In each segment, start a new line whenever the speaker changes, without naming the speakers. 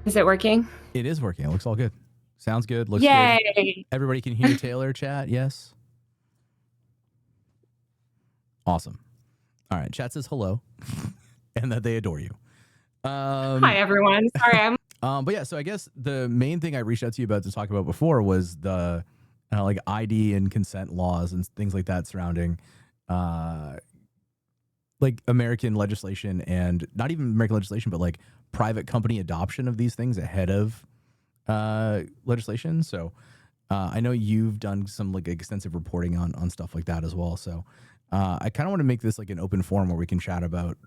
Is it working?
It is working. It looks all good. Sounds good. Looks good.
Yay.
Everybody can hear Taylor chat. Yes. Awesome. All right. Chat says hello and that they adore you.
Hi, everyone. Sorry,
But yeah, so I guess the main thing I reached out to you about to talk about before was the like ID and consent laws and things like that surrounding like American legislation, and not even American legislation, but like private company adoption of these things ahead of legislation. So I know you've done some like extensive reporting on stuff like that as well. So I kind of want to make this like an open forum where we can chat about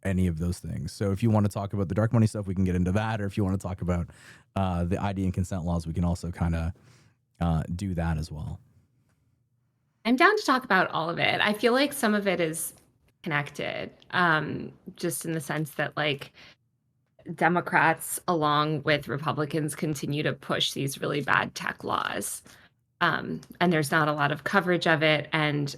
any of those things. So if you want to talk about the dark money stuff, we can get into that. Or if you want to talk about the ID and consent laws, we can also kind of do that as well.
I'm down to talk about all of it. I feel like some of it is connected, just in the sense that like Democrats, along with Republicans, continue to push these really bad tech laws. And there's not a lot of coverage of it. And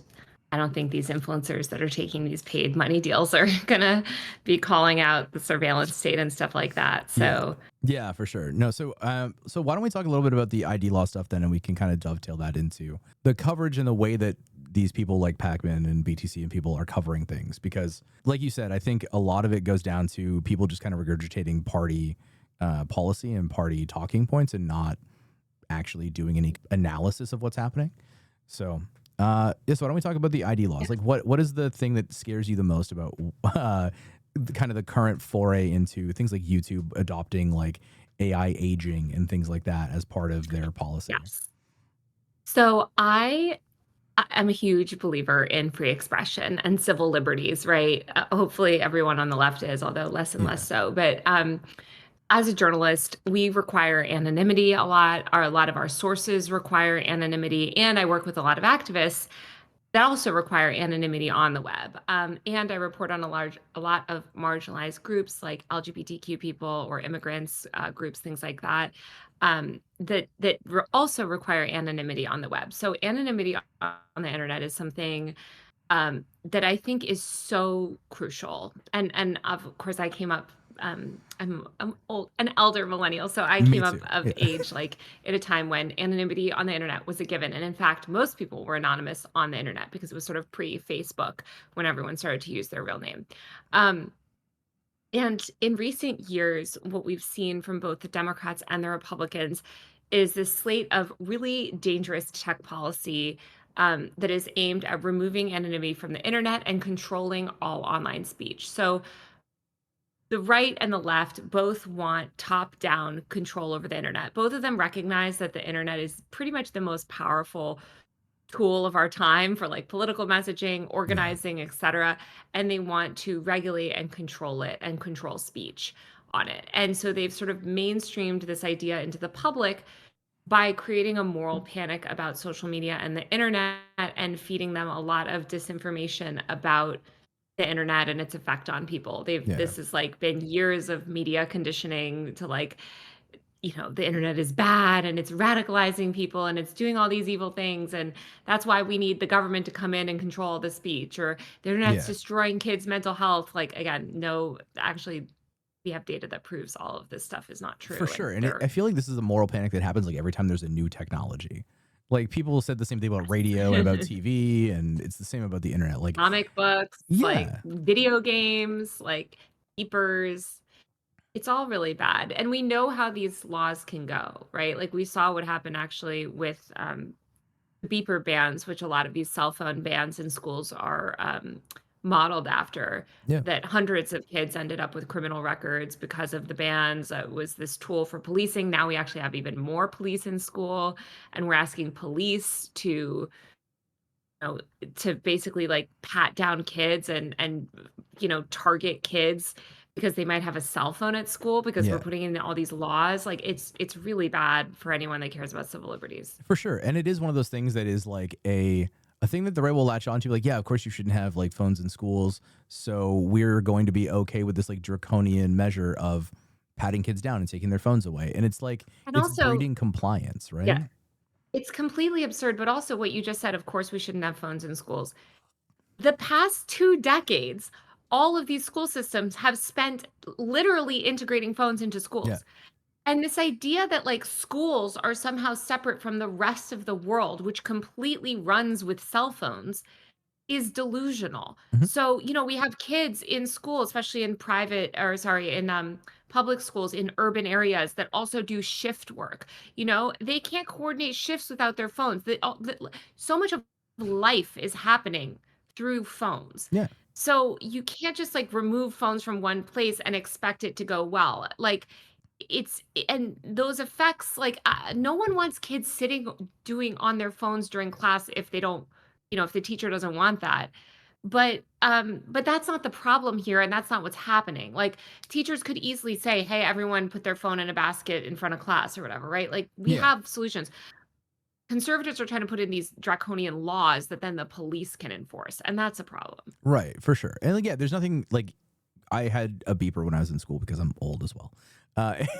I don't think these influencers that are taking these paid money deals are going to be calling out the surveillance state and stuff like that. So
yeah, for sure. No, so why don't we talk a little bit about the ID law stuff then, and we can kind of dovetail that into the coverage and the way that these people like Pacman and BTC and people are covering things. Because like you said, I think a lot of it goes down to people just kind of regurgitating party policy and party talking points and not actually doing any analysis of what's happening. So yeah, so why don't we talk about the ID laws? Like what is the thing that scares you the most about kind of the current foray into things like YouTube adopting like AI aging and things like that as part of their policy?
yes. So I'm a huge believer in free expression and civil liberties, right? Hopefully everyone on the left is, although less and less so. But as a journalist, we require anonymity a lot. A lot of our sources require anonymity. And I work with a lot of activists that also require anonymity on the web. And I report on a lot of marginalized groups like LGBTQ people or immigrants groups, things like that, that also require anonymity on the web. So anonymity on the internet is something that I think is so crucial. And of course, I came up. I'm old, an elder millennial, so I
Me
came up
too.
of
Yeah.
age like at a time when anonymity on the internet was a given. And in fact, most people were anonymous on the internet because it was sort of pre-Facebook when everyone started to use their real name. Um, and in recent years, what we've seen from both the Democrats and the Republicans is this slate of really dangerous tech policy that is aimed at removing anonymity from the internet and controlling all online speech. So the right and the left both want top-down control over the internet. Both of them recognize that the internet is pretty much the most powerful tool of our time for like political messaging, organizing, et cetera. And they want to regulate and control it and control speech on it. And so they've sort of mainstreamed this idea into the public by creating a moral panic about social media and the internet and feeding them a lot of disinformation about the internet and its effect on people. This has like been years of media conditioning to like, the internet is bad and it's radicalizing people and it's doing all these evil things. And that's why we need the government to come in and control the speech, or the internet's destroying kids' mental health. Like, again, no, actually, we have data that proves all of this stuff is not true.
For sure. And I feel like this is a moral panic that happens like every time there's a new technology. Like people said the same thing about radio and about TV, and it's the same about the internet. Like
comic books, like video games, like beepers. It's all really bad. And we know how these laws can go, right? Like we saw what happened actually with beeper bans, which a lot of these cell phone bans in schools are modeled after, that hundreds of kids ended up with criminal records because of the bans. It was this tool for policing. Now we actually have even more police in school, and we're asking police to basically like pat down kids and target kids because they might have a cell phone at school because we're putting in all these laws. Like it's really bad for anyone that cares about civil liberties.
For sure. And it is one of those things that is like a thing that the right will latch onto. Like, yeah, of course you shouldn't have like phones in schools. So we're going to be okay with this like draconian measure of patting kids down and taking their phones away. And it's like, it's also breeding compliance, right?
Yeah. It's completely absurd. But also what you just said, of course we shouldn't have phones in schools. The past 2 decades, all of these school systems have spent literally integrating phones into
Yeah.
schools. And this idea that like schools are somehow separate from the rest of the world, which completely runs with cell phones, is delusional.
Mhm.
So, we have kids in school, especially in private or sorry, in public schools in urban areas that also do shift work. They can't coordinate shifts without their phones. So much of life is happening through phones.
Yeah.
So you can't just like remove phones from one place and expect it to go well. Like and those effects, like no one wants kids sitting doing on their phones during class if they don't, if the teacher doesn't want that. But that's not the problem here, and that's not what's happening. Like, teachers could easily say, "Hey, everyone put their phone in a basket in front of class," or whatever, right? Like, we
Yeah.
have solutions. Conservatives are trying to put in these draconian laws that then the police can enforce, and that's a problem.
Right. For sure. And like, yeah, there's nothing like I had a beeper when I was in school because I'm old as well.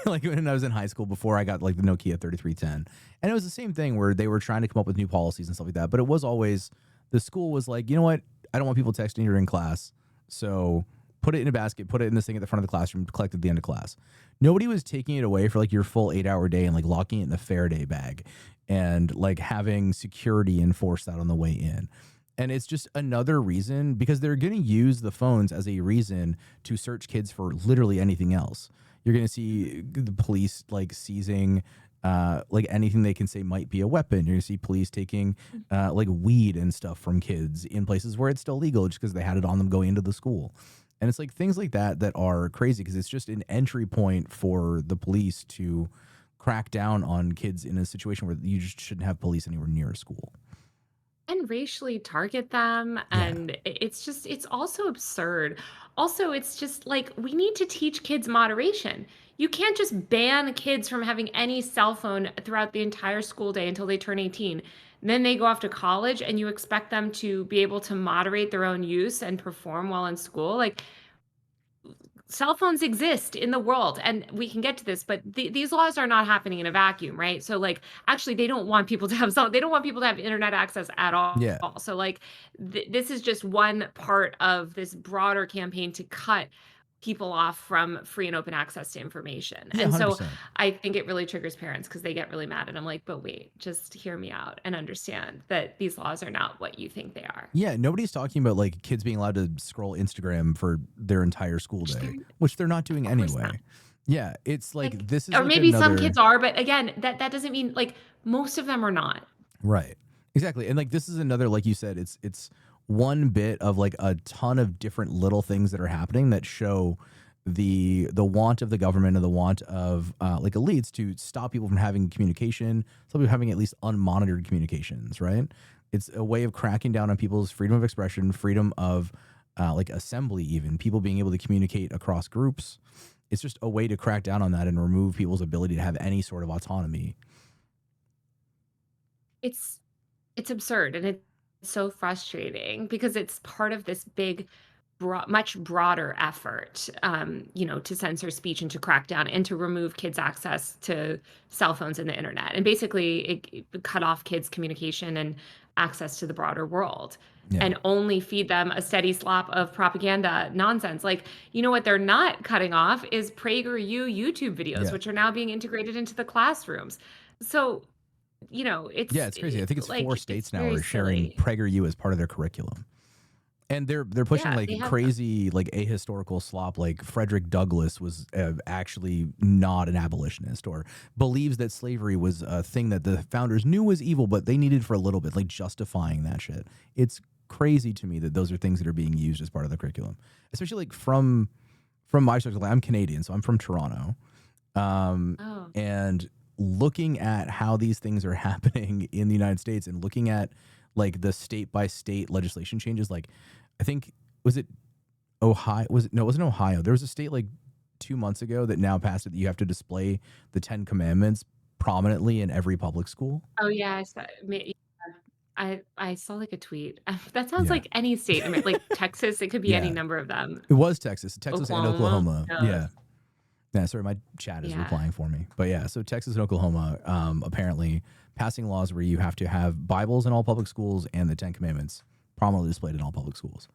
Like when I was in high school before I got like the Nokia 3310. And it was the same thing where they were trying to come up with new policies and stuff like that. But it was always the school was like, you know what? I don't want people texting during class. So put it in a basket, put it in this thing at the front of the classroom, collect at the end of class. Nobody was taking it away for like your full 8-hour day and like locking it in the Faraday bag and like having security enforce that on the way in. And it's just another reason because they're going to use the phones as a reason to search kids for literally anything else. You're going to see the police like seizing like anything they can say might be a weapon. You're going to see police taking like weed and stuff from kids in places where it's still legal just because they had it on them going into the school. And it's like things like that that are crazy because it's just an entry point for the police to crack down on kids in a situation where you just shouldn't have police anywhere near a school.
And racially target them,
Yeah.
and it's also absurd. Also, it's just like we need to teach kids moderation. You can't just ban kids from having any cell phone throughout the entire school day until they turn 18. Then they go off to college and you expect them to be able to moderate their own use and perform well in school. Like, cell phones exist in the world, and we can get to this, but these laws are not happening in a vacuum, right? So like, actually they don't want people to have they don't want people to have internet access at all.
Yeah.
So like, this is just one part of this broader campaign to cut people off from free and open access to information.
Yeah.
And so
100%.
I think it really triggers parents because they get really mad, and I'm like, but wait, just hear me out and understand that these laws are not what you think they are.
Yeah, nobody's talking about like kids being allowed to scroll Instagram for their entire school
Which
day,
they're,
which they're not doing
of course not.
anyway. Yeah, it's
Like,
like this is
or
like
maybe some
another
kids are, but again, that doesn't mean like most of them are not.
right. Exactly. And like this is another like you said it's one bit of like a ton of different little things that are happening that show the want of the government and the want of like elites to stop people from having communication, stop people having at least unmonitored communications, right? It's a way of cracking down on people's freedom of expression, freedom of like assembly, even people being able to communicate across groups. It's just a way to crack down on that and remove people's ability to have any sort of autonomy.
It's it's absurd, and it's so frustrating because it's part of this big much broader effort, to censor speech and to crack down and to remove kids access to cell phones and the internet, and basically it cut off kids communication and access to the broader world,
Yeah.
and only feed them a steady slop of propaganda nonsense. Like, what they're not cutting off is PragerU YouTube videos,
Yeah.
which are now being integrated into the classrooms. So,
Yeah, it's crazy. I think it's four
like,
states
it's
now
very
are sharing
silly.
PragerU as part of their curriculum. And they're pushing
Yeah, they
like
have.
crazy like ahistorical slop like Frederick Douglass was actually not an abolitionist or believes that slavery was a thing that the founders knew was evil but they needed for a little bit, like justifying that shit. It's crazy to me that those are things that are being used as part of the curriculum, especially like from my perspective. Like, I'm Canadian, so I'm from Toronto,
Oh.
and looking at how these things are happening in the United States and looking at like the state by state legislation changes, like I think was it Ohio? Was it no? It wasn't Ohio. There was a state like 2 months ago that now passed it that you have to display the Ten Commandments prominently in every public school.
Oh, yeah, I saw, like, a tweet. That sounds
Yeah,
like any state. I mean, like, Texas, it could be any
yeah.
number of them.
It was Texas and
Oklahoma,
Oklahoma.
who knows?
Yeah. Yeah, sorry, my chat is
Yeah.
replying for me. But yeah, so Texas and Oklahoma apparently passing laws where you have to have Bibles in all public schools and the Ten Commandments prominently displayed in all public schools.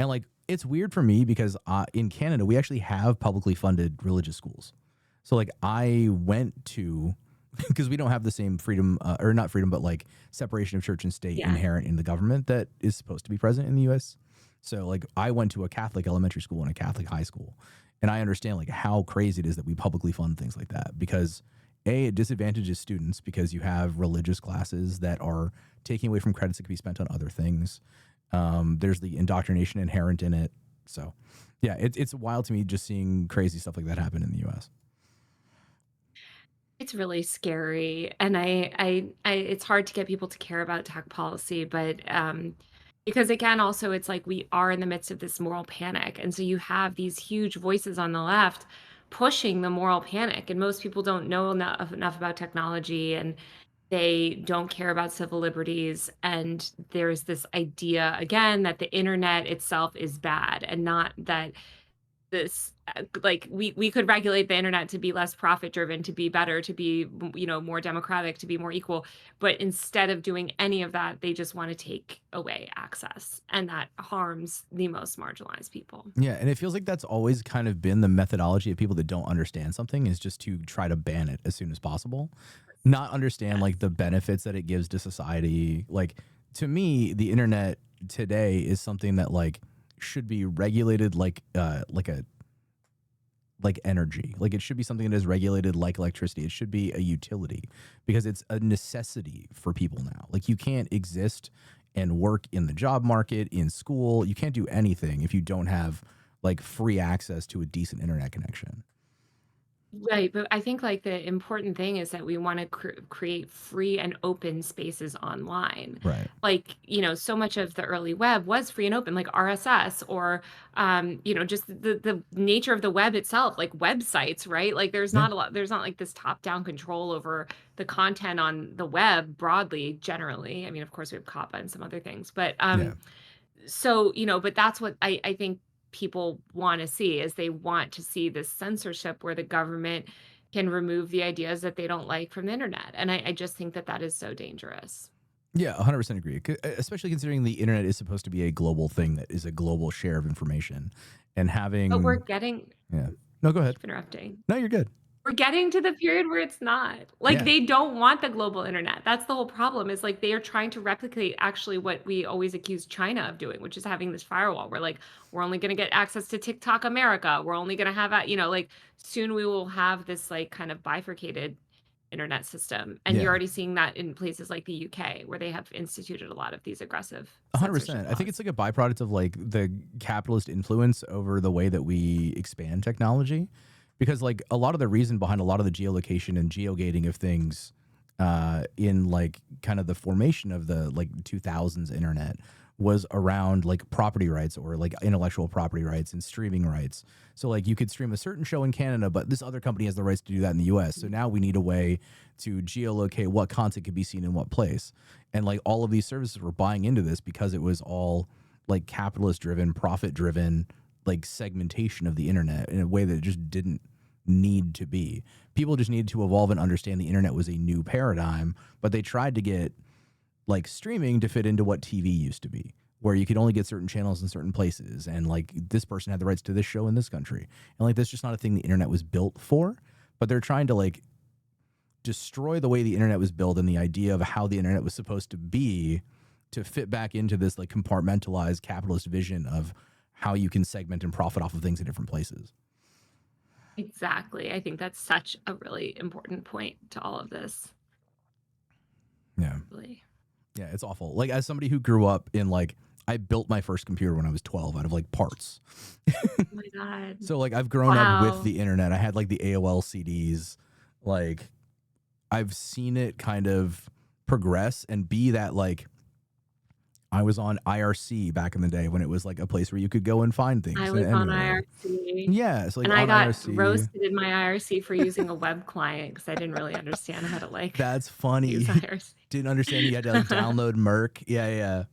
And like, it's weird for me because in Canada, we actually have publicly funded religious schools. So like, I went to, because we don't have the same freedom, or not freedom, but like separation of church and state
Yeah.
inherent in the government that is supposed to be present in the US. So like, I went to a Catholic elementary school and a Catholic high school. And I understand like how crazy it is that we publicly fund things like that, because it disadvantages students because you have religious classes that are taking away from credits that could be spent on other things. There's the indoctrination inherent in it. So, yeah, it's wild to me just seeing crazy stuff like that happen in the U.S.
It's really scary, and it's hard to get people to care about tech policy, but, because again, also, it's like we are in the midst of this moral panic, and so you have these huge voices on the left pushing the moral panic, and most people don't know enough about technology, and they don't care about civil liberties, and there's this idea, again, that the internet itself is bad, and not that this like we could regulate the internet to be less profit driven, to be better, to be more democratic, to be more equal, but instead of doing any of that, they just want to take away access, and that harms the most marginalized people.
Yeah, and it feels like that's always kind of been the methodology of people that don't understand something, is just to try to ban it as soon as possible, not understand like
Yes.
the benefits that it gives to society. Like, to me, the internet today is something that like should be regulated like energy. Like, it should be something that is regulated like electricity. It should be a utility because it's a necessity for people now. Like, you can't exist and work in the job market, in school. You can't do anything if you don't have like free access to a decent internet connection.
Right, but I think like the important thing is that we want to create free and open spaces online.
Right.
Like, so much of the early web was free and open, like RSS or, just the nature of the web itself, like websites, right? Like
Yeah.
there's not like this top-down control over the content on the web broadly, generally. I mean, of course, we have COPPA and some other things, but
Yeah.
but that's what I think people want to see is they want to see this censorship where the government can remove the ideas that they don't like from the internet. And I just think that that is so dangerous.
Yeah, 100% agree. Especially considering the internet is supposed to be a global thing that is a global share of information, and
But we're
having,
getting
yeah. No, go ahead.
keep interrupting.
No, you're good.
We're getting to the period where it's not. Like,
Yeah.
they don't want the global internet. That's the whole problem is, like, they are trying to replicate actually what we always accuse China of doing, which is having this firewall. We're like, "We're only gonna get access to TikTok America. We're only gonna have a" like, soon we will have this, like, kind of bifurcated internet system, and you're
Yeah.
already seeing that in places like the UK, where they have instituted a lot of these aggressive censorship
100%. I think
laws.
it's like a byproduct of like the capitalist influence over the way that we expand technology. Because like a lot of the reason behind a lot of the geolocation and geogating of things in like kind of the formation of the like 2000s internet was around like property rights or like intellectual property rights and streaming rights. So like you could stream a certain show in Canada, but this other company has the rights to do that in the US. So now we need a way to geolocate what content could be seen in what place. And like all of these services were buying into this because it was all like capitalist driven, profit driven, like segmentation of the internet in a way that it just didn't need to be. People just needed to evolve and understand the internet was a new paradigm, but they tried to get like streaming to fit into what TV used to be, where you could only get certain channels in certain places. And like this person had the rights to this show in this country. And like that's just not a thing the internet was built for. But they're trying to like destroy the way the internet was built and the idea of how the internet was supposed to be to fit back into this like compartmentalized capitalist vision of how you can segment and profit off of things in different places.
Exactly. I think that's such a really important point to all of this,
Yeah.
really.
Yeah, it's awful. Like as somebody who grew up in like I built my first computer when I was 12 out of like parts.
Oh my god.
So like I've grown up with
Wow.
the internet. I had like the AOL CDs. Like I've seen it kind of progress and be that like I was on IRC back in the day when it was like a place where you could go and find
I
things and
was on
emulate.
IRC,
Yeah, so like
and I
on
got
IRC.
roasted in my IRC for using a web client because I didn't really understand how to, like,
That's
use
funny.
IRC.
Didn't understand you had to like download Merc. Yeah, yeah.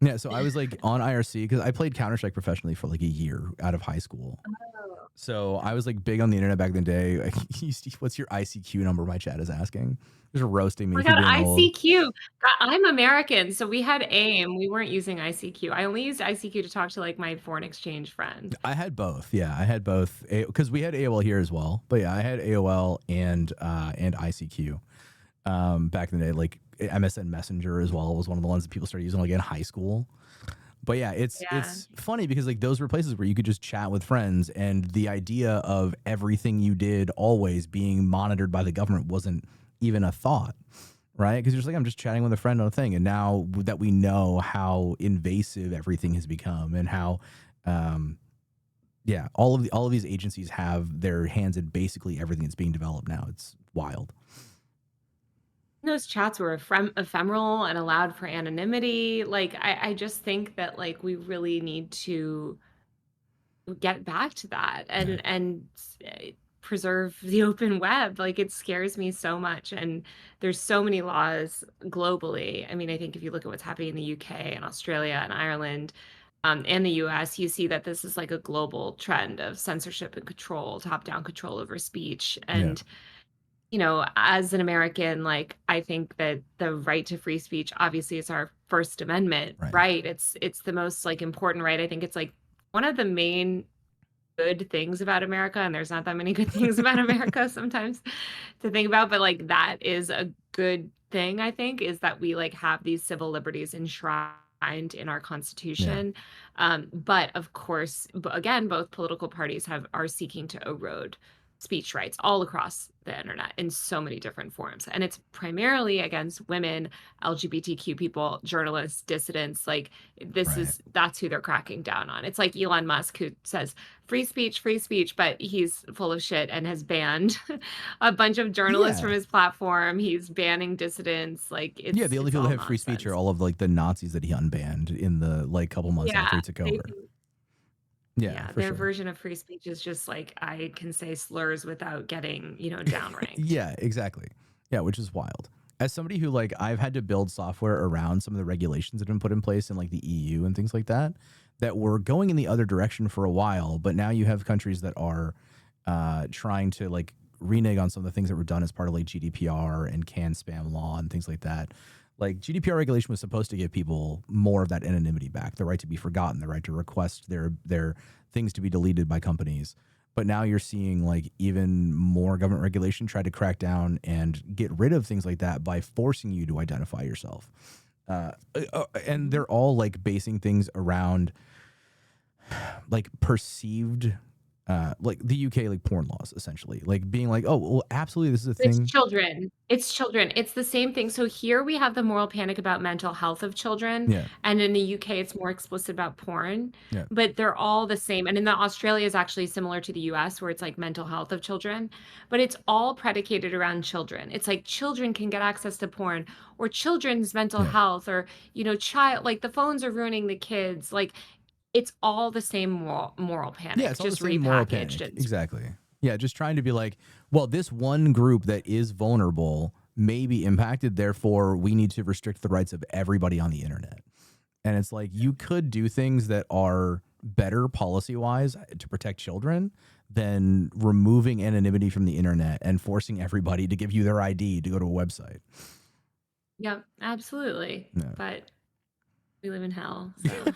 Yeah, so I was like on IRC because I played Counter Strike professionally for like a year out of high school.
Oh.
So I was like big on the internet back in the day. Like, what's your ICQ number? My chat is asking. Just roasting
Oh
me
my
for
god,
being old.
ICQ. God, I'm American, so we had AIM. We weren't using ICQ. I only used ICQ to talk to like my foreign exchange friend.
I had both. Yeah, I had both because we had AOL here as well. But yeah, I had AOL and ICQ back in the day. Like MSN Messenger as well was one of the ones that people started using like in high school. But yeah,
Yeah.
it's funny because like those were places where you could just chat with friends, and the idea of everything you did always being monitored by the government wasn't even a thought, right? Because you're just like, I'm just chatting with a friend on a thing, and now that we know how invasive everything has become, and how, yeah, all of these agencies have their hands in basically everything that's being developed now. It's wild.
Those chats were ephemeral and allowed for anonymity. Like, I just think that like we really need to get back to that
Yeah,
and preserve the open web. Like, it scares me so much, and there's so many laws globally. I mean, I think if you look at what's happening in the UK and Australia and Ireland, and the US, you see that this is like a global trend of censorship and control, top-down control over speech.
yeah,
And as an American, like, I think that the right to free speech, obviously, is our First Amendment
right.
right. It's the most like important right. I think it's like one of the main good things about America, and there's not that many good things about America sometimes to think about, but like that is a good thing, I think, is that we like have these civil liberties enshrined in our
Yeah,
constitution. But of course, again, both political parties are seeking to erode speech rights all across the internet in so many different forms. And it's primarily against women, LGBTQ people, journalists, dissidents. Like,
right.
that's who they're cracking down on. It's like Elon Musk, who says free speech, but he's full of shit and has banned a bunch of journalists from
Yeah,
his platform. He's banning dissidents. Like,
yeah. The only
it's
people that
all
have free speech are
nonsense.
all of like the Nazis that he unbanned in the like couple months after
Yeah,
he took
they
over.
think
Yeah,
yeah,
for
their
sure.
version of free speech is just like I can say slurs without getting, downranked.
Yeah, exactly. Yeah, which is wild. As somebody who like I've had to build software around some of the regulations that have been put in place in like the EU and things like that, that were going in the other direction for a while, but now you have countries that are trying to like renege on some of the things that were done as part of like GDPR and can spam law and things like that. Like GDPR regulation was supposed to give people more of that anonymity back, the right to be forgotten, the right to request their things to be deleted by companies. But now you're seeing like even more government regulation try to crack down and get rid of things like that by forcing you to identify yourself. And
Mhm.
they're all like basing things around like perceived, like the UK like porn laws essentially, like being like, oh, well, absolutely, this is a
It's
thing.
children. It's children. It's the same thing. So here we have the moral panic about mental health of children,
Yeah,
and in the UK it's more explicit about porn,
yeah,
but they're all the same. And in the Australia is actually similar to the US where it's like mental health of children, but it's all predicated around children. It's like children can get access to porn or children's mental
yeah,
health or child like the phones are ruining the kids. Like, it's all the same moral
yeah.
panic
It's all the
just
same moral
repackaged
panic,
and
exactly. Yeah, just trying to be like, well, this one group that is vulnerable may be impacted, therefore we need to restrict the rights of everybody on the internet. And it's like you could do things that are better policy wise to protect children than removing anonymity from the internet and forcing everybody to give you their ID to go to a website.
yeah, absolutely.
Yeah.
But we live in hell, so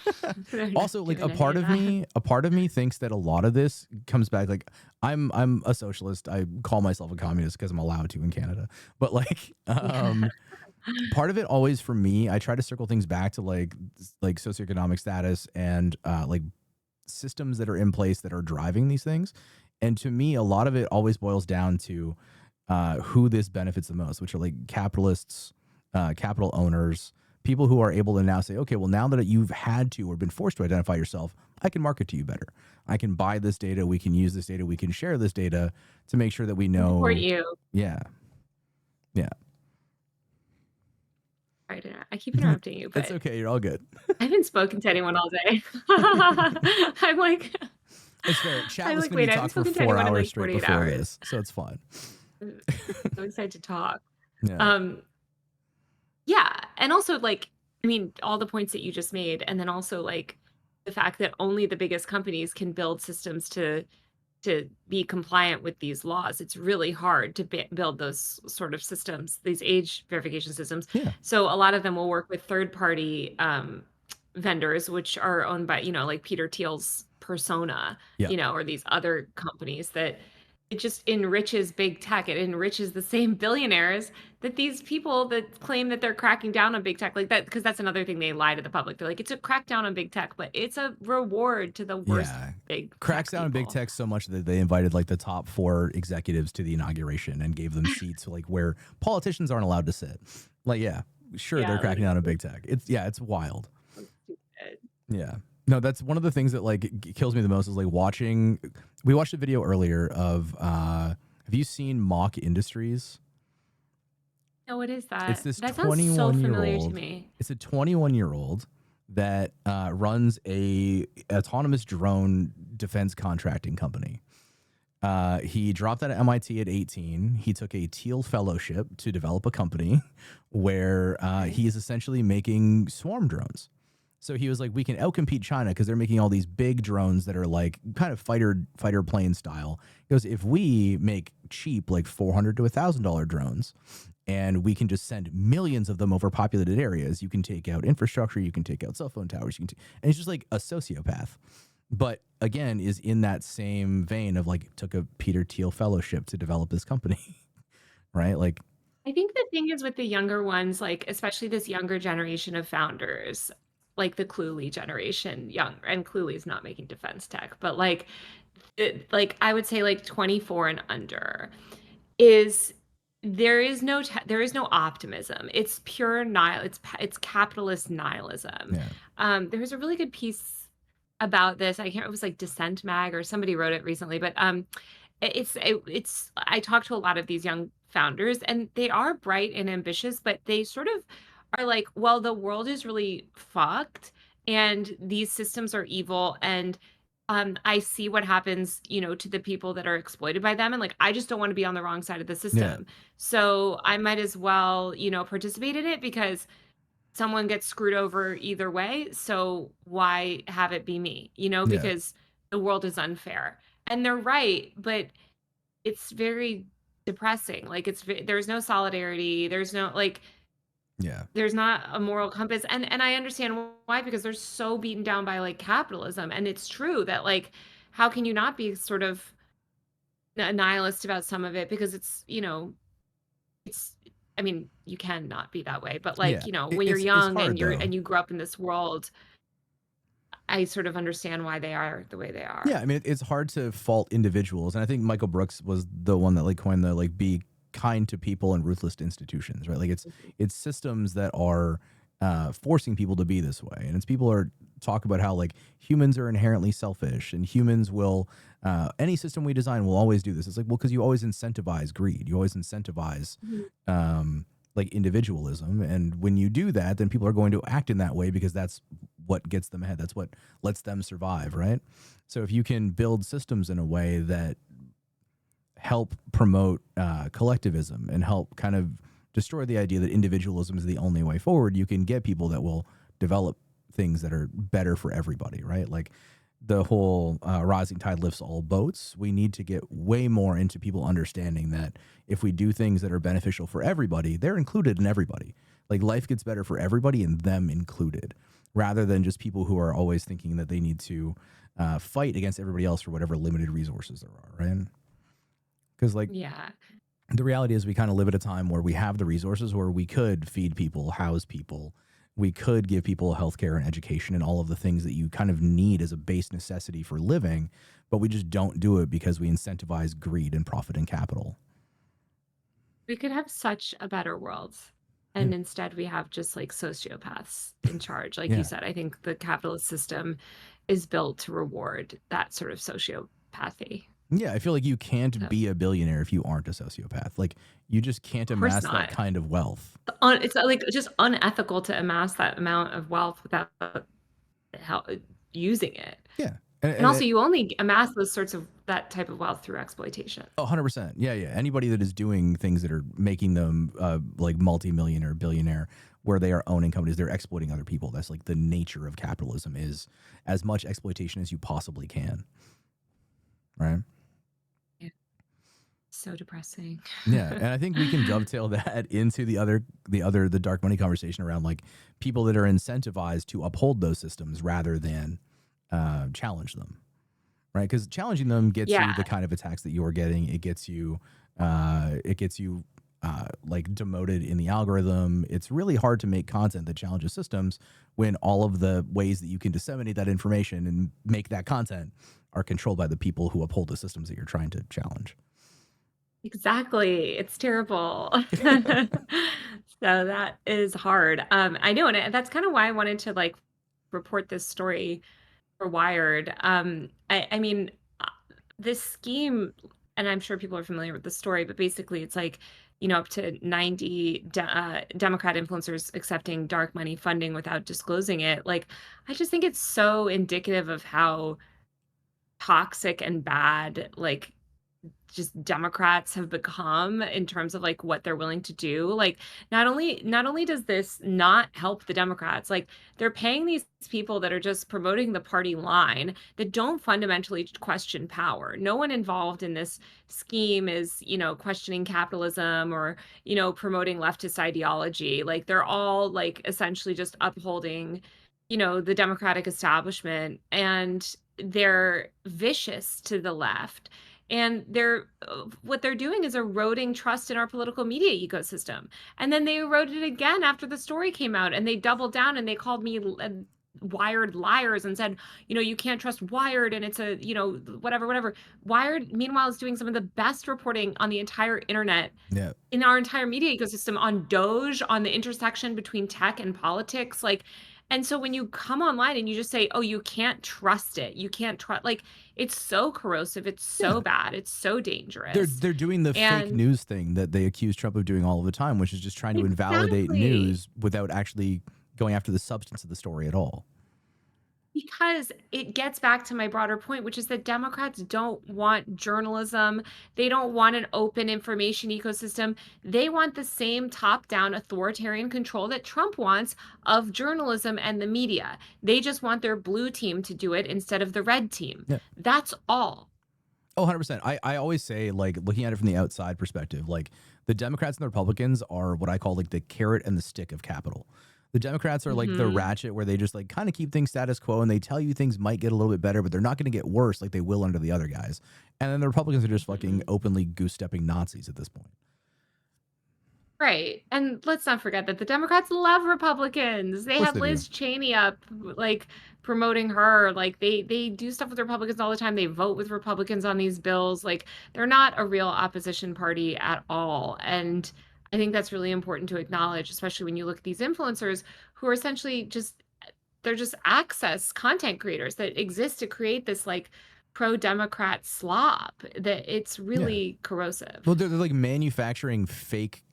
they're not
Also, like
doing any of that.
a part of me thinks that a lot of this comes back like I'm a socialist. I call myself a communist because I'm allowed to in Canada. But like
Yeah.
part of it always for me, I try to circle things back to like socioeconomic status and like systems that are in place that are driving these things. And to me, a lot of it always boils down to who this benefits the most, which are like capitalists, capital owners, people who are able to now say, okay, well, now that you've had to or been forced to identify yourself, I can market to you better. I can buy this data. We can use this data. We can share this data to make sure that we
Support
know.
you.
Yeah. Yeah.
Right, I keep interrupting you,
It's
but
okay. You're all good.
I haven't spoken to anyone all day. I'm like
It's fair. Chat
I'm
was
like,
going to be
"Wait, I haven't
talked for
spoken to
4 hours
anyone in, like,
straight
48
before
hours."
this. So it's fine.
I'm excited to talk.
Yeah.
Um, yeah, and also, like, I mean, all the points that you just made, and then also, like, the fact that only the biggest companies can build systems to to be compliant with these laws. It's really hard to build those sort of systems, these age verification systems.
Yeah.
So a lot of them will work with third party vendors, which are owned by, like Peter Thiel's Persona,
Yeah.
or these other companies that it just enriches big tech. It enriches the same billionaires that these people that claim that they're cracking down on big tech, like that, because that's another thing they lie to the public. They're like, it's a crackdown on big tech, but it's a reward to the worst
Yeah.
big
Cracks
tech
down on big
people.
tech so much that they invited like the top 4 executives to the inauguration and gave them seats like where politicians aren't allowed to sit. Like, yeah, sure, they're
Yeah,
cracking down on big tech. It's wild.
that's stupid.
Yeah. No, that's one of the things that like kills me the most is like watching. We watched a video earlier of have you seen Mock Industries?
No, what is
It's
that?
this
That sounds so
21 year
familiar to
old.
me.
It's a 21-year-old that runs a autonomous drone defense contracting company. He dropped out of MIT at 18. He took a Teal Fellowship to develop a company where
Okay.
he is essentially making swarm drones. So he was like, we can outcompete China because they're making all these big drones that are like kind of fighter plane style. He goes, if we make cheap like $400 to $1,000 drones, and we can just send millions of them over populated areas, you can take out infrastructure, you can take out cell phone towers, and he's just like a sociopath. But again, is in that same vein of like took a Peter Thiel Fellowship to develop this company, right? Like,
I think the thing is with the younger ones, like especially this younger generation of founders, like the Cluley generation, young, and Cluley's not making defense tech, but like I would say like 24 and under is there is no optimism. It's pure nihil. It's capitalist nihilism.
yeah,
There was a really good piece about this. I can't. It was like Dissent Mag or somebody wrote it recently, but it's I talk to a lot of these young founders and they are bright and ambitious, but they sort of are like, well, the world is really fucked and these systems are evil and I see what happens, to the people that are exploited by them and like I just don't want to be on the wrong side of the
yeah,
system. So I might as well, participate in it because someone gets screwed over either way. So why have it be me?
yeah,
Because the world is unfair. And they're right, but it's very depressing. Like there's no solidarity. There's no like
yeah,
there's not a moral compass. And I understand why because they're so beaten down by like capitalism. And it's true that like how can you not be sort of a nihilist about some of it because it's I mean, you can not be that way, but
yeah.
like, when you're
It's
young
hard though.
and you grew up in this world, I sort of understand why they are the way they
Yeah,
are.
I mean, it's hard to fault individuals, and I think Michael Brooks was the one that like coined the like be kind to people and ruthless to institutions, right? Like
Mhm.
it's systems that are forcing people to be this way, and it's people are talk about how like humans are inherently selfish, and humans will any system we design will always do this. It's like well, because you always incentivize greed, you always incentivize
Mhm.
like individualism, and when you do that, then people are going to act in that way because that's what gets them ahead. That's what lets them survive, right? So if you can build systems in a way that help promote collectivism and help kind of destroy the idea that individualism is the only way forward, you can get people that will develop things that are better for everybody, right? Like the whole rising tide lifts all boats. We need to get way more into people understanding that if we do things that are beneficial for everybody, they're included in everybody. Like life gets better for everybody and them included, rather than just people who are always thinking that they need to fight against everybody else for whatever limited resources there are, right? Because like
Yeah.
the reality is we kind of live at a time where we have the resources where we could feed people, house people, we could give people healthcare and education and all of the things that you kind of need as a base necessity for living, but we just don't do it because we incentivize greed and profit and capital.
We could have such a better world.
Yeah.
And instead we have just like sociopaths in charge. Like you
Yeah.
said, I think the capitalist system is built to reward that sort of sociopathy.
Yeah, I feel like you can't
So,
be a billionaire if you aren't a sociopath. Like you just can't
of course
amass that
not.
kind of wealth.
It's like just unethical to amass that amount of wealth without how using it.
Yeah.
And
And
also you only amass those sorts of that type of wealth through exploitation.
100%. Yeah, yeah. Anybody that is doing things that are making them like multimillionaire, billionaire, where they are owning companies, they're exploiting other people. That's like the nature of capitalism is as much exploitation as you possibly can. Right?
so depressing.
Yeah, and I think we can dovetail that into the dark money conversation around like people that are incentivized to uphold those systems rather than challenge them, right? Because challenging them gets
Yeah,
you the kind of attacks that you're getting. It gets you like demoted in the algorithm. It's really hard to make content that challenges systems when all of the ways that you can disseminate that information and make that content are controlled by the people who uphold the systems that you're trying to challenge.
exactly. It's terrible. So that is hard. I know, and that's kind of why I wanted to like report this story for Wired. I mean, uh, this scheme, and I'm sure people are familiar with the story, but basically it's like, up to 90 Democrat influencers accepting dark money funding without disclosing it. Like, I just think it's so indicative of how toxic and bad, like, just Democrats have become in terms of like what they're willing to do. Like not only does this not help the Democrats, like they're paying these people that are just promoting the party line that don't fundamentally question power. No one involved in this scheme is, questioning capitalism or, promoting leftist ideology. Like they're all like essentially just upholding, the Democratic establishment, and they're vicious to the left, and what they're doing is eroding trust in our political media ecosystem. And then they eroded it again after the story came out, and they doubled down and they called me Wired liars and said, you can't trust Wired, and it's a, whatever, whatever. Wired, meanwhile, is doing some of the best reporting on the entire internet,
Yeah.
in our entire media ecosystem, on Doge, on the intersection between tech and politics. Like, and so when you come online and you just say, oh, you can't trust it, you can't trust, like, it's so corrosive, it's so
Yeah.
bad, it's so
They're
dangerous.
they're doing the fake
And
news thing that they accuse Trump of doing all of the time, which is just trying to invalidate
exactly.
news without actually going after the substance of the story at all.
Because it gets back to my broader point, which is that Democrats don't want journalism. They don't want an open information ecosystem. They want the same top down authoritarian control that Trump wants of journalism and the media. They just want their blue team to do it instead of the red team.
Yeah.
That's all.
Oh, 100%. I always say, like, looking at it from the outside perspective, like, the Democrats and the Republicans are what I call, like, the carrot and the stick of capital. The Democrats are like the
Hmm.
ratchet where they just, like, kind of keep things status quo and they tell you things might get a little bit better, but they're not going to get worse like they will under the other guys. And then the Republicans are just fucking openly goose stepping Nazis at this point.
Right, and let's not forget that the Democrats love Republicans.
Of
They
course
have
they do.
Liz Cheney up, like, promoting her, like, they do stuff with Republicans all the time, they vote with Republicans on these bills, like, they're not a real opposition party at all, and I think that's really important to acknowledge, especially when you look at these influencers who are essentially just they're just access content creators that exist to create this, like, pro-Democrat slop that it's
Yeah.
really corrosive.
Well, they're like manufacturing fake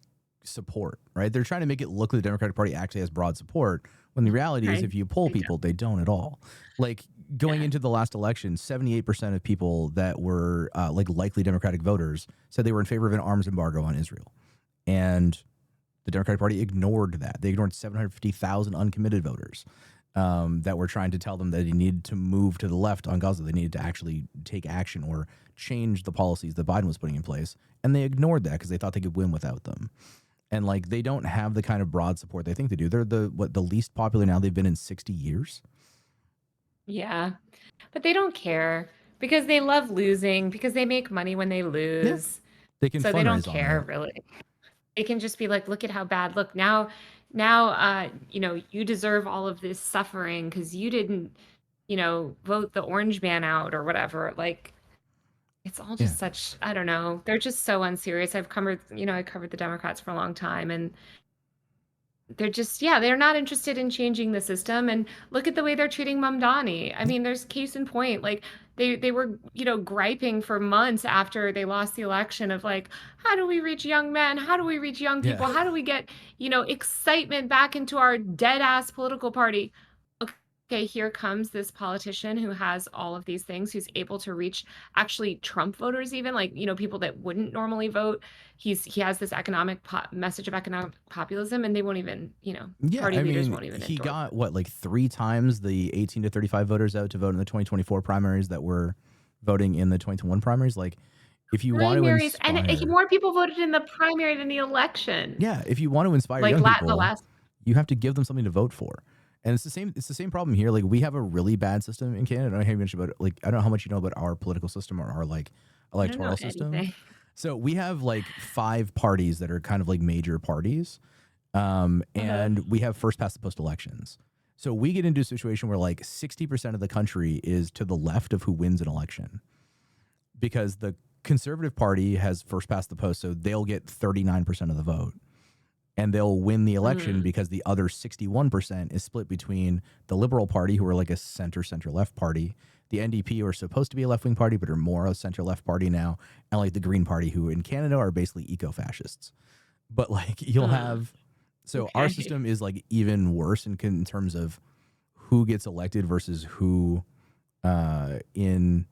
support, right? They're trying to make it look like the Democratic Party actually has broad support when the reality is
Right.
if you poll
I know.
people, they don't at all. Like going
Yeah.
into the last election, 78% of people that were like likely Democratic voters said they were in favor of an arms embargo on Israel. And the Democratic Party ignored that. They ignored 750,000 uncommitted voters that were trying to tell them that they needed to move to the left on Gaza. They needed to actually take action or change the policies that Biden was putting in place. And they ignored that because they thought they could win without them. And like they don't have the kind of broad support they think they do. They're the least popular now they've been in 60 years.
Yeah. But they don't care because they love losing, because they make money when they
Yeah.
lose.
They can
So they don't
fundraise on
care
that.
really. They can just be like, look at how bad. Look, now, you deserve all of this suffering because you didn't, vote the orange man out or whatever. Like, it's all
Yeah.
just such, I don't know. They're just so unserious. I covered the Democrats for a long time, and they're just, yeah, they're not interested in changing the system. And look at the way they're treating Mamdani. I
Yeah.
mean, there's case in point. Like they were, griping for months after they lost the election of like, how do we reach young men? How do we reach young
Yeah.
people? How do we get, excitement back into our dead ass political party? Okay, here comes this politician who has all of these things, who's able to reach actually Trump voters, even like, people that wouldn't normally vote. He has this message of economic populism, and they won't even,
Yeah,
party
I
leaders
mean,
won't even
he
endorse
got
it.
what like 3 times the 18 to 35 voters out to vote in the 2024 primaries that were voting in the 2021 primaries. Like if you want to
Primaries, and
inspire,
more people voted in the primary than the election.
yeah, if you want to inspire
Like,
young
the
people,
last
you have to give them something to vote for. And it's the same problem here. Like we have a really bad system in Canada. I don't know how you mentioned about it. Like I don't know how much you know about our political system or our like
I don't know
electoral system.
anything.
So we have like 5 parties that are kind of like major parties.
Uh-huh.
And we have first past the post elections. So we get into a situation where like 60% of the country is to the left of who wins an election because the Conservative Party has first past the post. So they'll get 39% of the vote and they'll win the election
Mm,
because the other 61% is split between the Liberal Party, who are like a center left party, the NDP, who are supposed to be a left wing party, but are more a center left party now, and like the Green Party, who in Canada are basically eco fascists. But like you'll
mm,
have, so our
okay.
system is like even worse in terms of who gets elected versus who in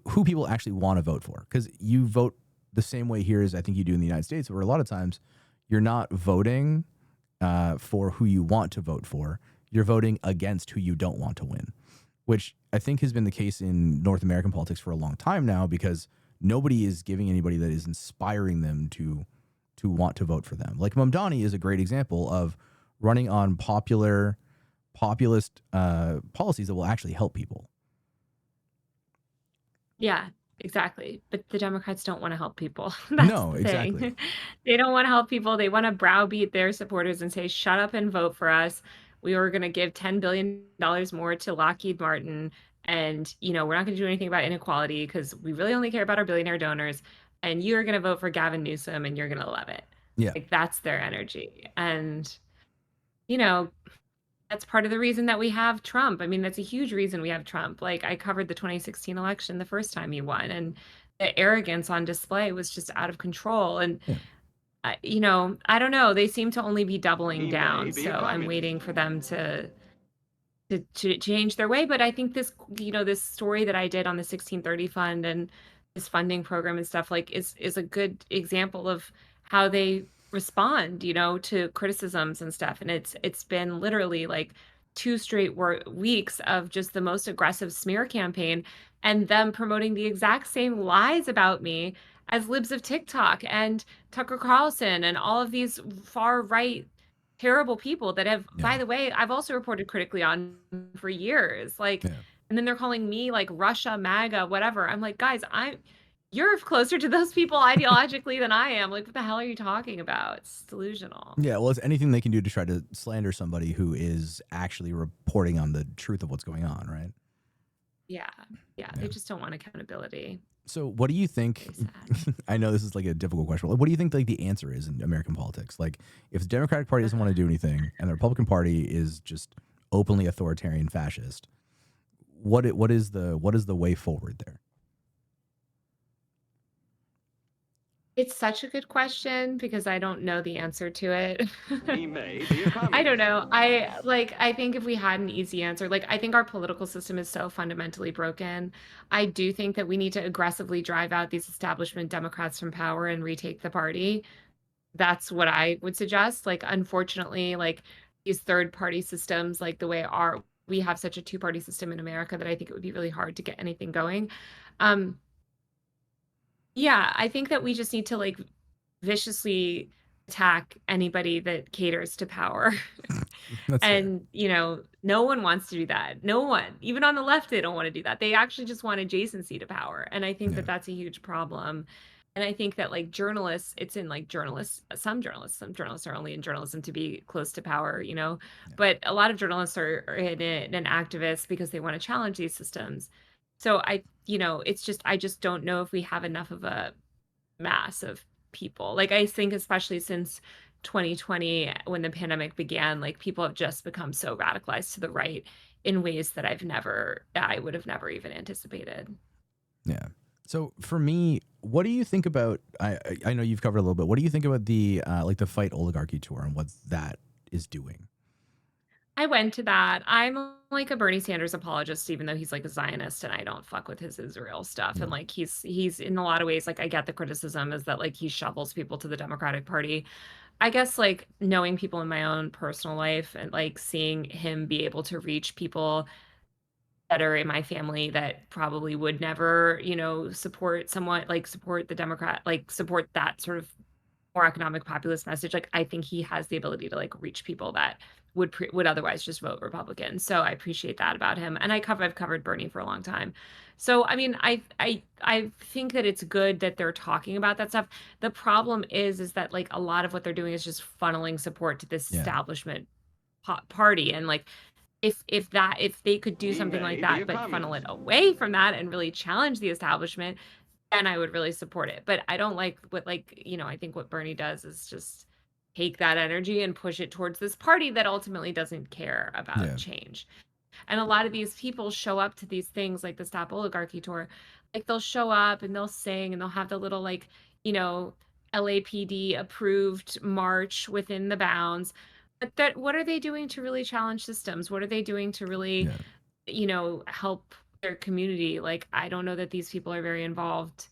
who people actually want to vote for. Because you vote the same way here as I think you do in the United States, where a lot of times you're not voting for who you want to vote for. You're voting against who you don't want to win, which I think has been the case in North American politics for a long time now because nobody is giving anybody that is inspiring them to want to vote for them. Like Mamdani is a great example of running on populist policies that will actually help people.
Yeah, exactly, but the Democrats don't wanna help people. That's
No,
the
exactly.
thing. They don't wanna help people, they wanna browbeat their supporters and say, "Shut up and vote for us. We are gonna give $10 billion more to Lockheed Martin, and, we're not gonna do anything about inequality because we really only care about our billionaire donors, and you're gonna vote for Gavin Newsom, and you're gonna love it."
Yeah.
Like, that's their energy, and, you know that's part of the reason that we have Trump. I mean, that's a huge reason we have Trump. Like, I covered the 2016 election the first time he won, and the arrogance on display was just out of control. And,
Yeah.
I don't know. They seem to only be doubling
He may
down.
be a
So I'm
communist.
waiting for them to change their way. But I think this story that I did on the 1630 fund and this funding program and stuff like is a good example of how they respond, to criticisms and stuff. And it's been literally like two straight weeks of just the most aggressive smear campaign and them promoting the exact same lies about me as libs of TikTok and Tucker Carlson and all of these far right terrible people that have, by
Yeah.
the way, I've also reported critically on for years, like,
Yeah.
and then they're calling me, like, Russia, MAGA, whatever. I'm like, "Guys, you're closer to those people ideologically than I am. Like, what the hell are you talking about? It's delusional."
Yeah. Well, it's anything they can do to try to slander somebody who is actually reporting on the truth of what's going on, right?
Yeah. Yeah, they
Yeah.
just don't want accountability.
So, what do you think?
Very sad.
I know this is like a difficult question. But what do you think like the answer is in American politics? Like, if the Democratic Party doesn't want to do anything and the Republican Party is just openly authoritarian fascist, what is the way forward there?
It's such a good question because I don't know the answer to it.
He may be a
I don't
communist.
know. I think if we had an easy answer, like I think our political system is so fundamentally broken. I do think that we need to aggressively drive out these establishment Democrats from power and retake the party. That's what I would suggest. Like unfortunately, like these third party systems, like the way our we have such a two-party system in America that I think it would be really hard to get anything going. Um yeah, I think that we just need to like viciously attack anybody that caters to power.
That's fair.
And, no one wants to do that. No one. Even on the left, they don't wanna do that. They actually just want adjacency to power, and I think that
Yeah.
that's a huge problem. And I think that, like, journalists it's in, like, some journalists are only in journalism to be close to power,
Yeah.
but a lot of journalists are in it and activists because they wanna challenge these systems. So it's just I just don't know if we have enough of a mass of people. Like, I think especially since 2020 when the pandemic began, like, people have just become so radicalized to the right in ways that I would have never even anticipated.
Yeah. So for me, what do you think about? I know you've covered a little bit. What do you think about the like the fight oligarchy tour and what that is doing?
I went to that. I'm like a Bernie Sanders apologist, even though he's like a Zionist and I don't fuck with his Israel stuff.
Yeah.
And like he's in a lot of ways, like I get the criticism is that like he shovels people to the Democratic Party. I guess, like, knowing people in my own personal life and, like, seeing him be able to reach people that are in my family that probably would never, support someone like support the Democrat, like support that sort of more economic populist message. Like I think he has the ability to like reach people that would otherwise just vote Republican. So I appreciate that about him. And I've covered Bernie for a long time. So I mean, I think that it's good that they're talking about that stuff. The problem is that like a lot of what they're doing is just funneling support to this
Yeah.
establishment party, and like if they could do
Be
something like
ready for
that
your
but funnel it
comments.
away from that and really challenge the establishment, then I would really support it. But I don't like what, like, I think what Bernie does is just take that energy and push it towards this party that ultimately doesn't care about
Yeah.
change. And a lot of these people show up to these things like the Stop Oligarchy tour. Like they'll show up and they'll sing and they'll have the little like, you know, LAPD approved march within the bounds. But that what are they doing to really challenge systems? What are they doing to really,
Yeah.
help their community? Like I don't know that these people are very involved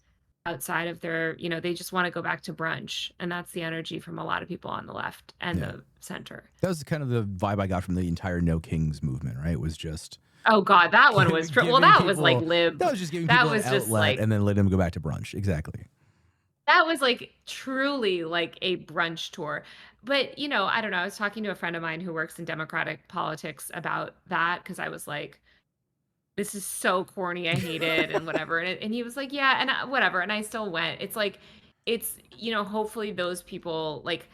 outside of their, they just want to go back to brunch. And that's the energy from a lot of people on the left and
Yeah.
the center.
That was kind of the vibe I got from the entire No Kings movement, right? Was just
Oh god, that one was well,
giving
that was like
people
lib.
that was just giving
That
people an
was just
outlet
like
and then letting them go back to brunch. Exactly.
that was like truly like a brunch tour. But, I don't know, I was talking to a friend of mine who works in democratic politics about that because I was like, this is so corny, I hate it and whatever. And he was like, yeah, and whatever. And I still went. It's like it's, hopefully those people like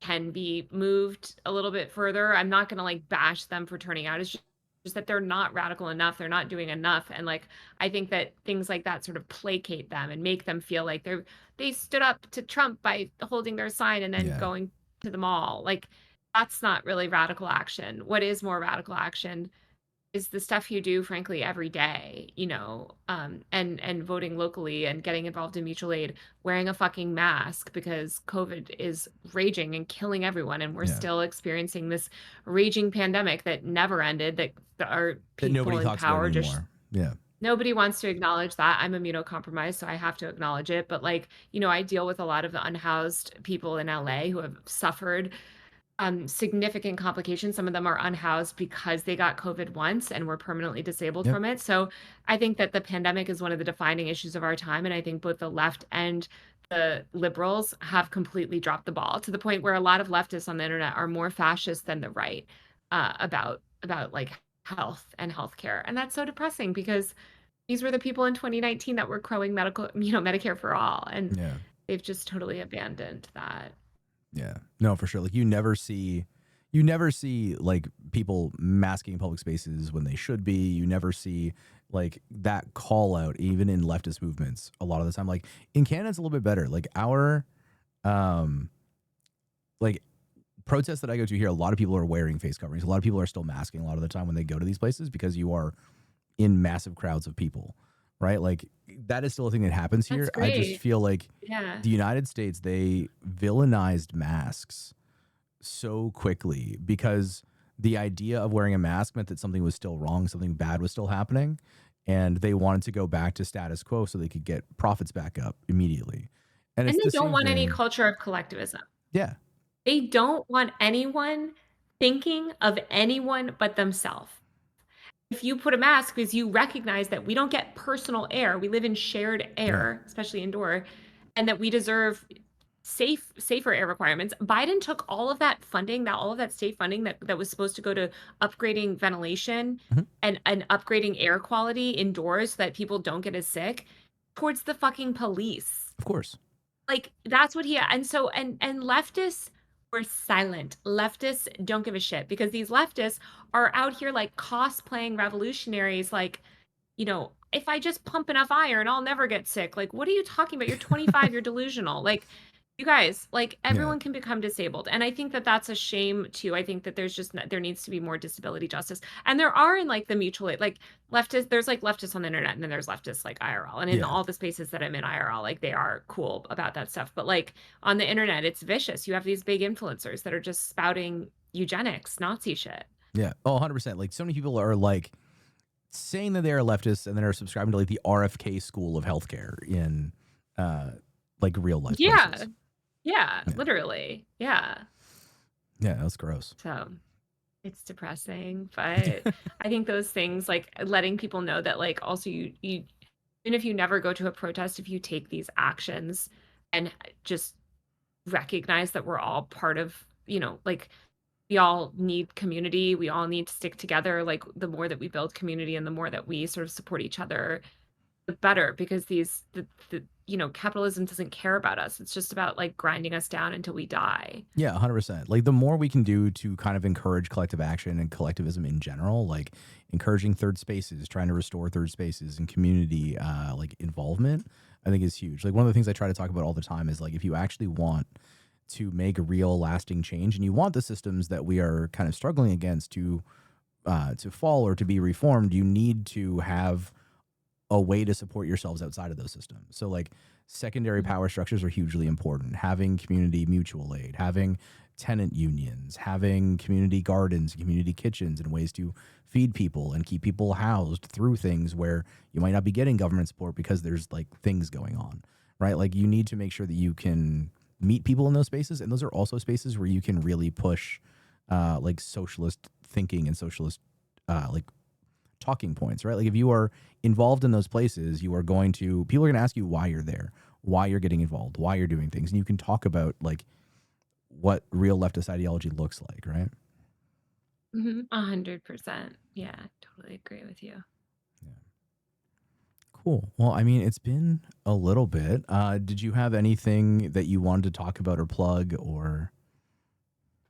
can be moved a little bit further. I'm not gonna, like, bash them for turning out. It's just that they're not radical enough, they're not doing enough, and, like, I think that things like that sort of placate them and make them feel like they stood up to Trump by holding their sign and then
Yeah.
going to the mall. Like, that's not really radical action. What is more radical action is the stuff you do, frankly, every day, and voting locally and getting involved in mutual aid, wearing a fucking mask because COVID is raging and killing everyone, and we're
Yeah.
still experiencing this raging pandemic that never ended, that our
That nobody
people in
talks about
power just
anymore. Yeah.
nobody wants to acknowledge that. I'm immunocompromised, so I have to acknowledge it. But like, I deal with a lot of the unhoused people in LA who have suffered significant complications. Some of them are unhoused because they got COVID once and were permanently disabled
Yep.
from it. So I think that the pandemic is one of the defining issues of our time. And I think both the left and the liberals have completely dropped the ball to the point where a lot of leftists on the internet are more fascist than the right about like health and healthcare. And that's so depressing because these were the people in 2019 that were crowing Medicare for all. And
Yeah.
they've just totally abandoned that.
Yeah. No, for sure. Like you never see like people masking in public spaces when they should be. You never see like that call out even in leftist movements a lot of the time. Like in Canada it's a little bit better. Like our like protests that I go to here, a lot of people are wearing face coverings. A lot of people are still masking a lot of the time when they go to these places because you are in massive crowds of people, right? Like that is still a thing that happens
That's
here. I just
great.
feel like
Yeah.
the United States, they villainized masks so quickly because the idea of wearing a mask meant that something was still wrong, something bad was still happening, and they wanted to go back to status quo so they could get profits back up immediately. And
And
it's
they
the
don't
same
want any
thing.
culture of collectivism.
Yeah.
They don't want anyone thinking of anyone but themselves. If you put a mask because you recognize that we don't get personal air, we live in shared
Yeah.
air, especially indoor, and that we deserve safer air requirements. Biden took all of that funding, all of that state funding that was supposed to go to upgrading ventilation
Mhm.
and upgrading air quality indoors so that people don't get as sick towards the fucking police.
Of course.
Like that's what he and so and leftists were silent. Leftists don't give a shit because these leftists are out here like cosplaying revolutionaries like, if I just pump enough iron, I'll never get sick. Like, what are you talking about? You're 25, you're delusional. Like, you guys, like
Yeah.
everyone can become disabled. And I think that that's a shame too. I think that there needs to be more disability justice. And there are in like the mutual aid, like leftists, there's like leftists on the internet and then there's leftists like IRL. And in
Yeah.
all the spaces that I'm in IRL, like they are cool about that stuff. But like on the internet, it's vicious. You have these big influencers that are just spouting eugenics, Nazi shit.
Yeah. Oh, 100%. Like so many people are like saying that they are leftists and then are subscribing to like the RFK school of healthcare in like real life
Yeah.
places.
Yeah,
Yeah.
literally. Yeah.
Yeah, that's gross.
So It's depressing, but I think those things, like, letting people know that, like, also you even if you never go to a protest, if you take these actions and just recognize that we're all part of, like, we all need community, we all need to stick together, like, the more that we build community and the more that we sort of support each other, the better, because capitalism doesn't care about us. It's just about, like, grinding us down until we die.
Yeah, 100%. Like the more we can do to kind of encourage collective action and collectivism in general, like encouraging third spaces, trying to restore third spaces and community like involvement, I think is huge. Like one of the things I try to talk about all the time is like if you actually want to make a real lasting change and you want the systems that we are kind of struggling against to fall or to be reformed, you need to have a way to support yourselves outside of those systems. So like secondary
Mhm.
power structures are hugely important. Having community mutual aid, having tenant unions, having community gardens, community kitchens, and ways to feed people and keep people housed through things where you might not be getting government support because there's like things going on, right? Like you need to make sure that you can meet people in those spaces. And those are also spaces where you can really push like socialist thinking and socialist like talking points, right? Like if you are involved in those places, you are going to people are going to ask you why you're there, why you're getting involved, why you're doing things, and you can talk about like what real leftist ideology looks like, right?
Mhm. 100%. Yeah, totally agree with you.
Yeah. Cool. Well, I mean, it's been a little bit. Did you have anything that you wanted to talk about or plug or?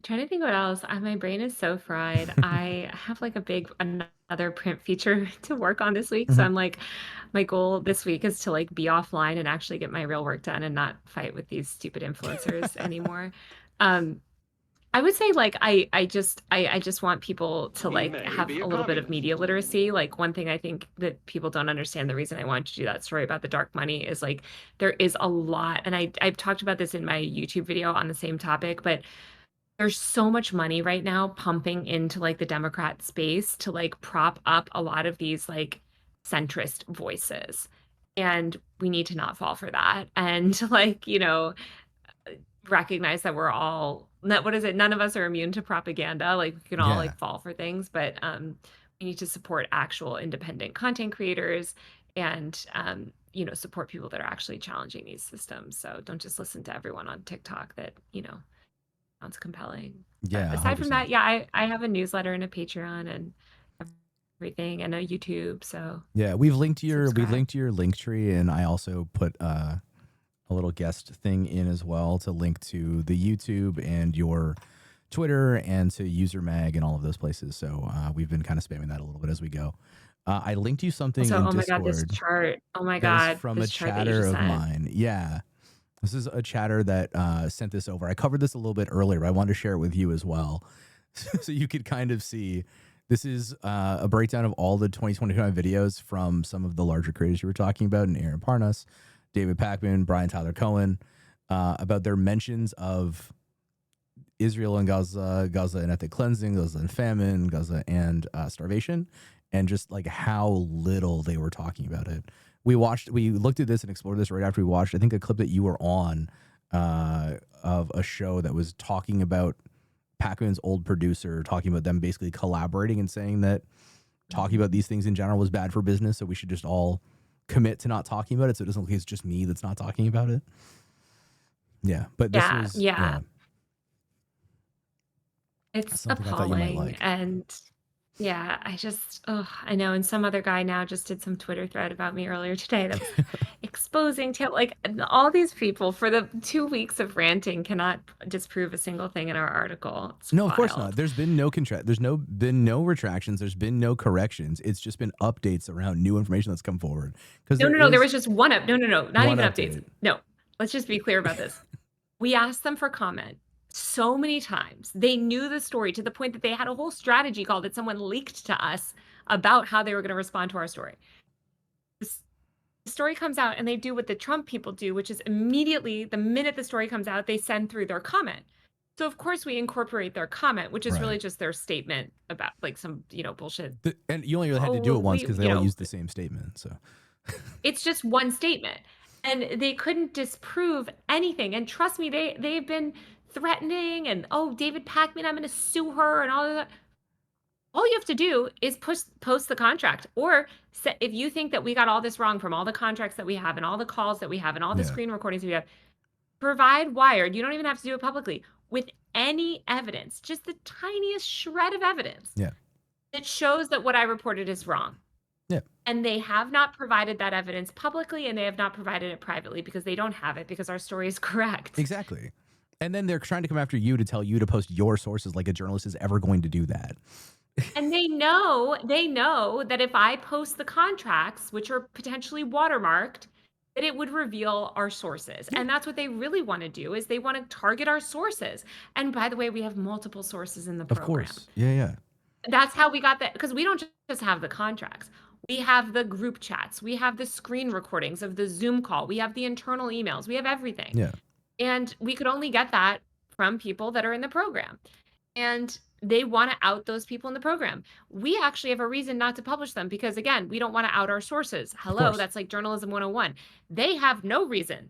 Trying to think what else. My brain is so fried. I have like a big another print feature to work on this week. So
Mhm.
I'm like, my goal this week is to like be offline and actually get my real work done and not fight with these stupid influencers anymore. Um, I would say like I just want people to
He
like
may
have
be
a
a
little bit of
communist.
media literacy. Like one thing I think that people don't understand, the reason I wanted to do that story about the dark money is like there is a lot, and I've talked about this in my YouTube video on the same topic, but there's so much money right now pumping into, like, the Democrat space to, like, prop up a lot of these, like, centrist voices, and we need to not fall for that, and, like, recognize that we're all not what is it? None of us are immune to propaganda, like, we can all,
Yeah.
like, fall for things, but, we need to support actual independent content creators and, support people that are actually challenging these systems, so don't just listen to everyone on TikTok that, sounds compelling. But
Yeah,
aside from
100%.
that, yeah, I have a newsletter and a Patreon and everything and a YouTube, so
Yeah, we've
subscribe.
linked to your link tree, and I also put a little guest thing in as well to link to the YouTube and your Twitter and to User Mag and all of those places. So we've been kind of spamming that a little bit as we go. I linked you something
Also,
in
oh my god, this
Discord
chart. Oh my
that is
god,
from a
this chart that you
chatter
just
of
sent.
mine. Yeah, this is a chatter that sent this over. I covered this a little bit earlier, but I wanted to share it with you as well. So you could kind of see this is a breakdown of all the 2025 videos from some of the larger creators you were talking about, and Aaron Parnas, David Pakman, Brian Tyler Cohen, about their mentions of Israel and Gaza, Gaza and ethnic cleansing, Gaza and famine, Gaza and starvation, and just like how little they were talking about it. We looked at this and explored this right after we watched, I think, a clip that you were on of a show that was talking about Pacman's old producer, talking about them basically collaborating and saying that talking about
Mhm.
these things in general was bad for business. So we should just all commit to not talking about it. So it doesn't look like it's just me that's not talking about it. Yeah. But this
Yeah,
was,
yeah.
yeah,
It's
something I thought you might
appalling,
like.
and yeah, I know, and some other guy now just did some Twitter thread about me earlier today that was exposing ta like, all these people for the 2 weeks of ranting cannot disprove a single thing in our article. It's
No, of course not.
wild.
There's been been no retractions. There's been no corrections. It's just been updates around new information that's come forward. Because
No,
there
no, no, there
is
was just one up no, no, no, not
one
even updates.
update.
No, let's just be clear about this. We asked them for comment so many times. They knew the story to the point that they had a whole strategy call that someone leaked to us about how they were gonna respond to our story. This the story comes out and they do what the Trump people do, which is immediately, the minute the story comes out, they send through their comment. So, of course, we incorporate their comment, which is
Right.
really just their statement about, like, some, bullshit.
And you only really had to
"Oh,
do it
well,
once
we"
because they all used the same statement. So,
it's just one statement, and they couldn't disprove anything, and trust me, they've been threatening and, "Oh, David Pakman, I'm gonna sue her," and all of that. All you have to do is post the contract, or if you think that we got all this wrong from all the contracts that we have and all the calls that we have and all the
Yeah.
screen recordings we have, provide Wired. You don't even have to do it publicly with any evidence, just the tiniest shred of evidence
Yeah.
that shows that what I reported is wrong.
Yeah.
And they have not provided that evidence publicly, and they have not provided it privately because they don't have it, because our story is correct.
Exactly. And then they're trying to come after you to tell you to post your sources, like a journalist is ever going to do that.
And they know that if I post the contracts, which are potentially watermarked, that it would reveal our sources.
Yeah.
And that's what they really want to do, is they want to target our sources. And by the way, we have multiple sources in the
Of
program.
course. Yeah, yeah.
That's how we got that, because we don't just have the contracts. We have the group chats. We have the screen recordings of the Zoom call. We have the internal emails. We have everything.
Yeah.
And we could only get that from people that are in the program. And they want to out those people in the program. We actually have a reason not to publish them because, again, we don't want to out our sources. Hello,
course.
that's like journalism 101. They have no reason.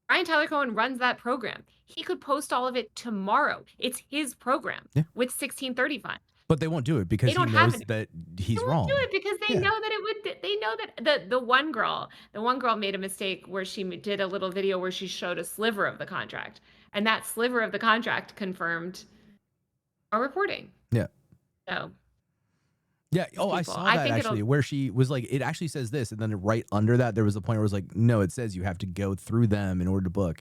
Brian Tyler Cohen runs that program. He could post all of it tomorrow. It's his program
Yeah.
with 1630 fund.
But they won't do it because
They
he
don't have
knows
it.
that he's
They
wrong.
won't do it because they
Yeah.
know that it would. They know that the one girl made a mistake where she did a little video where she showed a sliver of the contract, and that sliver of the contract confirmed our reporting.
Yeah.
So
Yeah. Oh, I
people.
saw
I
that
think
actually, where she was like, it actually says this, and then right under that, there was a point where it was like, no, it says you have to go through them in order to book.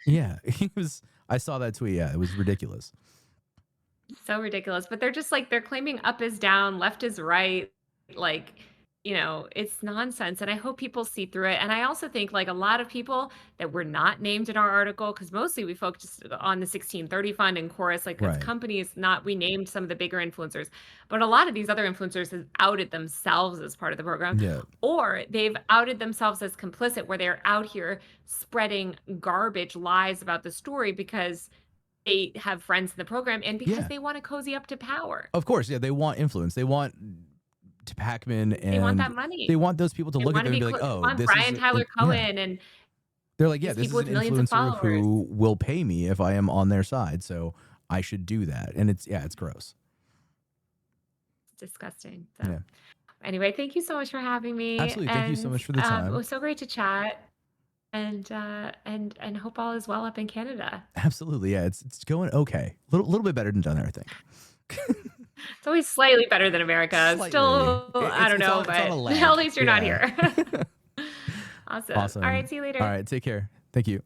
Yeah. He was. I saw that tweet. Yeah, it was ridiculous.
So ridiculous. But they're just like, they're claiming up is down, left is right. Like, it's nonsense. And I hope people see through it. And I also think, like, a lot of people that were not named in our article, because mostly we focused on the 1630 fund and Chorus, like,
Right.
companies, we named some of the bigger influencers, but a lot of these other influencers have outed themselves as part of the program.
Yeah.
Or they've outed themselves as complicit, where they're out here spreading garbage lies about the story because they have friends in the program and because
Yeah.
they want to cozy up to power.
Of course. Yeah. They want influence. They want Pac-Man, and
They want that money.
they want those people to
They
look at
want to
them and
be
be like,
they
oh,
want
this
Brian
is
Tyler
yeah.
Cohen and
They're like, yeah,
these
this
people
is
with
an
millions of
influencer
followers.
who will pay me if I am on their side, so I should do that. And it's gross.
It's disgusting. So
Yeah.
anyway, thank you so much for having me.
Absolutely. Thank you so
And
much for the
it
time.
was so great to chat. And hope all is well up in Canada.
Absolutely. Yeah, it's going okay. Little bit better than down there, I think.
It's always slightly better than America.
Slightly.
Still, I don't know,
it's on a
but
lag.
at least you're not
Yeah.
here. Awesome.
Awesome.
All right, see you later.
All right, take care. Thank you.